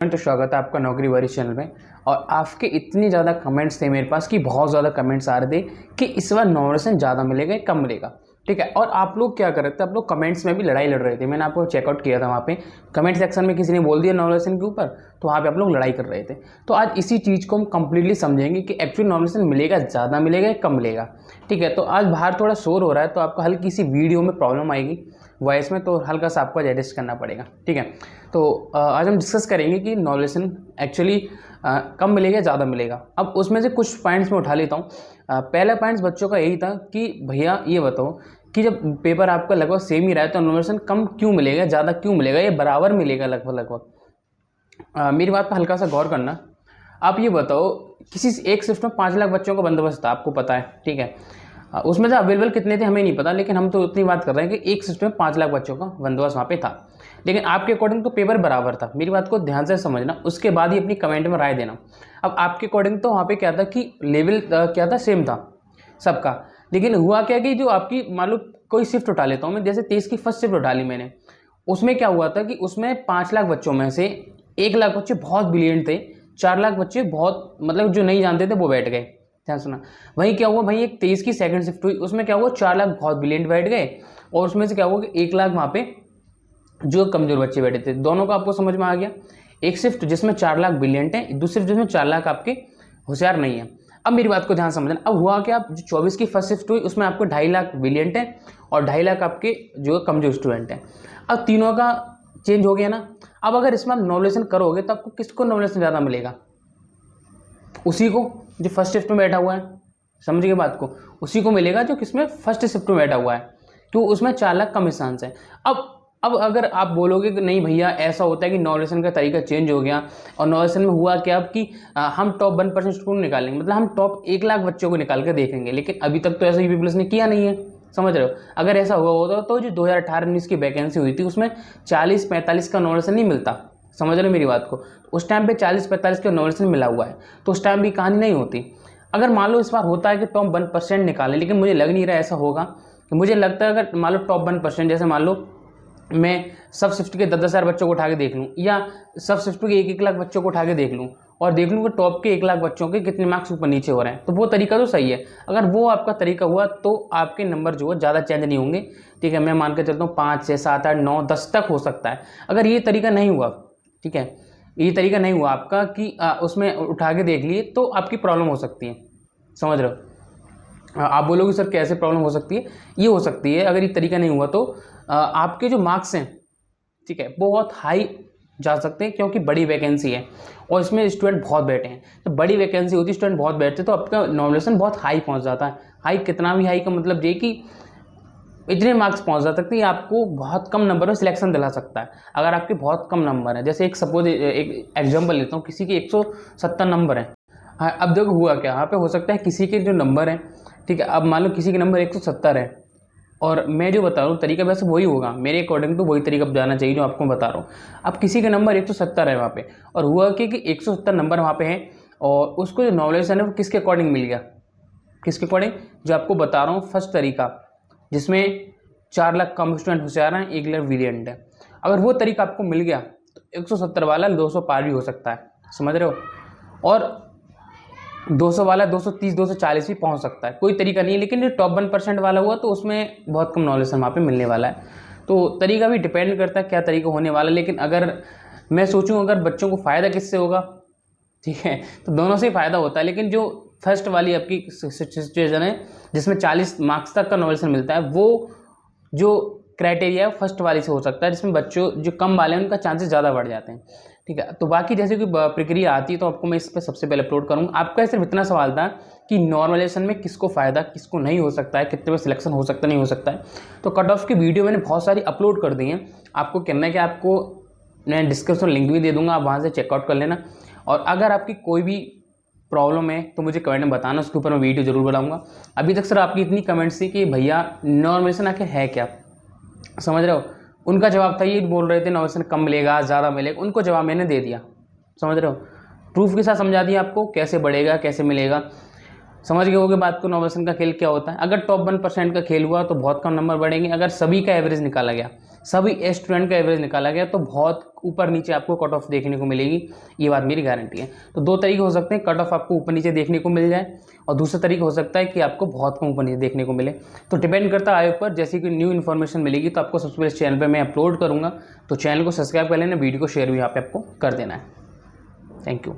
तो स्वागत है आपका नौकरी वारिस चैनल में। और आपके इतनी ज़्यादा कमेंट्स थे मेरे पास कि बहुत ज़्यादा कमेंट्स आ रहे थे कि इस बार नॉमिनेशन ज़्यादा मिलेगा कम मिलेगा। ठीक है, और आप लोग क्या कर रहे थे, आप लोग कमेंट्स में भी लड़ाई लड़ रहे थे। मैंने आपको चेकआउट किया था वहाँ पे कमेंट सेक्शन में किसी ने बोल दिया नॉमिनेशन के ऊपर, तो वहाँ पे आप लोग लड़ाई कर रहे थे। तो आज इसी चीज़ को हम कंप्लीटली समझेंगे कि एक्चुअल नॉमिनेशन मिलेगा ज़्यादा मिलेगा या कम मिलेगा। ठीक है, तो आज बाहर थोड़ा शोर हो रहा है तो आपको हल्की सी वीडियो में प्रॉब्लम आएगी वॉइस में, तो हल्का सा आपको एडजस्ट करना पड़ेगा। ठीक है, तो आज हम डिस्कस करेंगे कि नॉमिनेशन एक्चुअली कम मिलेगा ज़्यादा मिलेगा। अब उसमें से कुछ पॉइंट्स मैं उठा लेता हूँ। पहला पॉइंट्स बच्चों का यही था कि भैया ये बताओ कि जब पेपर आपका लगभग सेम ही रहा है तो नॉमिनेशन कम क्यों मिलेगा, ज़्यादा क्यों मिलेगा, ये बराबर मिलेगा लगभग। मेरी बात पर हल्का सा गौर करना। आप ये बताओ, किसी एक शिफ्ट में 5 लाख बच्चों का बंदोबस्त था, आपको पता है। ठीक है, उसमें से अवेलेबल कितने थे हमें नहीं पता, लेकिन हम तो उतनी बात कर रहे हैं कि एक शिफ्ट में 5 लाख बच्चों का बंदोबस्त वहाँ पे था। लेकिन आपके अकॉर्डिंग तो पेपर बराबर था। मेरी बात को ध्यान से समझना, उसके बाद ही अपनी कमेंट में राय देना। अब आपके अकॉर्डिंग तो वहाँ पे क्या था कि लेवल क्या था, सेम था सबका। लेकिन हुआ क्या कि जो आपकी मान लो कोई शिफ्ट उठा लेता हूँ मैं, जैसे 23 की फर्स्ट शिफ्ट उठा ली मैंने, उसमें क्या हुआ था कि उसमें 5 लाख बच्चों में से 1 लाख बच्चे बहुत ब्रिलियंट थे, 4 लाख बच्चे बहुत मतलब जो नहीं जानते थे वो बैठ गए। ध्यान सुना। वहीं क्या हुआ, वहीं एक 23 की सेकंड शिफ्ट हुई, उसमें क्या हुआ 4 लाख बहुत ब्रिलियंट बैठ गए, और उसमें से क्या हुआ कि 1 लाख वहाँ पे जो कमजोर बच्चे बैठे थे। दोनों का आपको समझ में आ गया। एक शिफ्ट जिसमें 4 लाख ब्रिलियंट है, दूसरी शिफ्ट जिसमें 4 लाख आपके होशियार नहीं है। अब मेरी बात को ध्यान समझना। अब हुआ क्या, जो 24 की फर्स्ट शिफ्ट हुई उसमें आपको 2.5 लाख ब्रिलियंट है और 2.5 लाख आपके जो कमजोर स्टूडेंट हैं। अब तीनों का चेंज हो गया ना। अब अगर इसमें आप नॉमिनेशन करोगे तो आपको किसको नॉमिनेशन ज़्यादा मिलेगा? उसी को जो फर्स्ट शिफ्ट में बैठा हुआ है। समझिए बात को, उसी को मिलेगा जो किसमें फर्स्ट शिफ्ट में बैठा हुआ है, क्यों उसमें 4 लाख कम चांस है। अब अगर आप बोलोगे कि नहीं भैया ऐसा होता है कि नॉमिनेशन का तरीका चेंज हो गया, और नॉमिनेशन में हुआ क्या अब कि हम टॉप 1% स्टूडेंट निकालेंगे, मतलब हम टॉप 1 लाख बच्चों को निकाल कर देखेंगे, लेकिन अभी तक तो ऐसा यूपी पुलिस ने किया नहीं है। समझ रहे हो? अगर ऐसा हुआ होता तो जो 2018-19 की वैकेंसी हुई थी उसमें 40-45 का नॉमिनेशन नहीं मिलता। समझ रहे हो मेरी बात को? उस टाइम पे 40-45 का नॉमिनेशन मिला हुआ है, तो उस टाइम भी कहानी नहीं होती। अगर मान लो इस बार होता है कि टॉप 1% निकालें, लेकिन मुझे लग नहीं रहा ऐसा होगा। कि मुझे लगता है अगर मान लो टॉप 1%, जैसे मान लो मैं सब शिफ्ट के 10-10 हज़ार बच्चों को उठा के देख लूँ, या सब शिफ्ट के 1-1 लाख बच्चों को उठा के देख लूँ, और देख लूँ कि टॉप के 1 लाख बच्चों के कितने मार्क्स ऊपर नीचे हो रहे हैं, तो वो तरीका तो सही है। अगर वो आपका तरीका हुआ तो आपके नंबर जो है ज़्यादा चेंज नहीं होंगे। ठीक है, मैं मान के चलता हूँ 5, 6, 7, 8, 9, 10 तक हो सकता है। अगर ये तरीका नहीं हुआ, ठीक है, ये तरीका नहीं हुआ आपका कि उसमें उठा के देख लिए, तो आपकी प्रॉब्लम हो सकती है। समझ रहे हो? आप बोलोगे सर कैसे प्रॉब्लम हो सकती है? ये हो सकती है अगर ये तरीका नहीं हुआ तो आपके जो मार्क्स हैं, ठीक है, बहुत हाई जा सकते हैं, क्योंकि बड़ी वैकेंसी है और इसमें स्टूडेंट बहुत बैठे हैं। तो बड़ी वैकेंसी होती है, स्टूडेंट बहुत बैठते, तो आपका नॉमिनेशन बहुत हाई पहुंच जाता है। हाई कितना भी हाई का मतलब ये कि इतने मार्क्स पहुंच जा सकते हैं, आपको बहुत कम नंबर में सिलेक्शन दिला सकता है। अगर आपके बहुत कम नंबर है, जैसे एक सपोज एक एग्जाम्पल लेता हूँ, किसी के 170 नंबर है। हाँ, अब देखो हुआ क्या, यहाँ पे हो सकता है किसी के जो नंबर है, ठीक है, अब मान लो किसी के नंबर 170 है, और मैं जो बता रहा हूँ तरीका वैसे वही होगा, मेरे अकॉर्डिंग तो वही तरीका जाना चाहिए जो आपको बता रहा हूँ। अब किसी के नंबर 170 है वहाँ पे, और हुआ कि 170 नंबर वहाँ पे है, और उसको जो नॉमिनेशन है वो किसके अकॉर्डिंग मिल गया? किसके अकॉर्डिंग? जो आपको बता रहा हूँ फर्स्ट तरीका, जिसमें 4 लाख कम स्टूडेंट होशियार हैं, 1 लाख ब्रिलियंट है। अगर वो तरीका आपको मिल गया तो 170 वाला 200 पार भी हो सकता है। समझ रहे हो? और 200 वाला 230, 240 भी पहुंच सकता है, कोई तरीका नहीं है। लेकिन जो टॉप 1% वाला हुआ तो उसमें बहुत कम नॉलेज वहाँ पे मिलने वाला है। तो तरीका भी डिपेंड करता है क्या तरीका होने वाला है। लेकिन अगर मैं सोचूं अगर बच्चों को फ़ायदा किससे होगा, ठीक है, तो दोनों से ही फ़ायदा होता है। लेकिन जो फर्स्ट वाली आपकी सिचुएशन है जिसमें 40 मार्क्स तक का नॉलेज मिलता है, वो जो क्राइटेरिया है फर्स्ट वाली से हो सकता है, जिसमें बच्चों जो कम वाले हैं उनका चांसेस ज़्यादा बढ़ जाते हैं। ठीक है, तो बाकी जैसे कि प्रक्रिया आती है तो आपको मैं इस पर सबसे पहले अपलोड करूँगा। आपका सिर्फ इतना सवाल था कि नॉर्मलाइजेशन में किसको फ़ायदा किसको नहीं हो सकता है, कितने में सिलेक्शन हो सकता नहीं हो सकता है। तो कट ऑफ की वीडियो मैंने बहुत सारी अपलोड कर दी हैं। आपको कहना है कि आपको मैं डिस्क्रिप्शन लिंक भी दे दूँगा, आप वहाँ से चेकआउट कर लेना। और अगर आपकी कोई भी प्रॉब्लम है तो मुझे कमेंट में बताना, उसके ऊपर मैं वीडियो जरूर बनाऊँगा। अभी तक सर आपकी इतनी कमेंट्स थी कि भैया नॉर्मलाइजेशन आखिर है क्या, समझ रहे हो? उनका जवाब था, ये बोल रहे थे नॉमिनेशन कम मिलेगा ज़्यादा मिलेगा, उनको जवाब मैंने दे दिया। समझ रहे हो? प्रूफ के साथ समझा दिया आपको कैसे बढ़ेगा कैसे मिलेगा। समझ गए होगे बात को, नॉमिनेशन का खेल क्या होता है। अगर टॉप 1% का खेल हुआ तो बहुत कम नंबर बढ़ेंगे। अगर सभी का एवरेज निकाला गया, सभी स्टूडेंट का एवरेज निकाला गया तो बहुत ऊपर नीचे आपको कट ऑफ देखने को मिलेगी, ये बात मेरी गारंटी है। तो दो तरीके हो सकते हैं, कट ऑफ आपको ऊपर नीचे देखने को मिल जाए और दूसरा तरीका हो सकता है कि आपको बहुत कम ऊपर नीचे देखने को मिले। तो डिपेंड करता है आयोग पर, जैसे कि न्यू इन्फॉर्मेशन मिलेगी तो आपको सबसे पहले चैनल पर मैं अपलोड करूँगा। तो चैनल को सब्सक्राइब कर लेना, वीडियो को शेयर भी यहाँ पे आपको कर देना है। Thank you.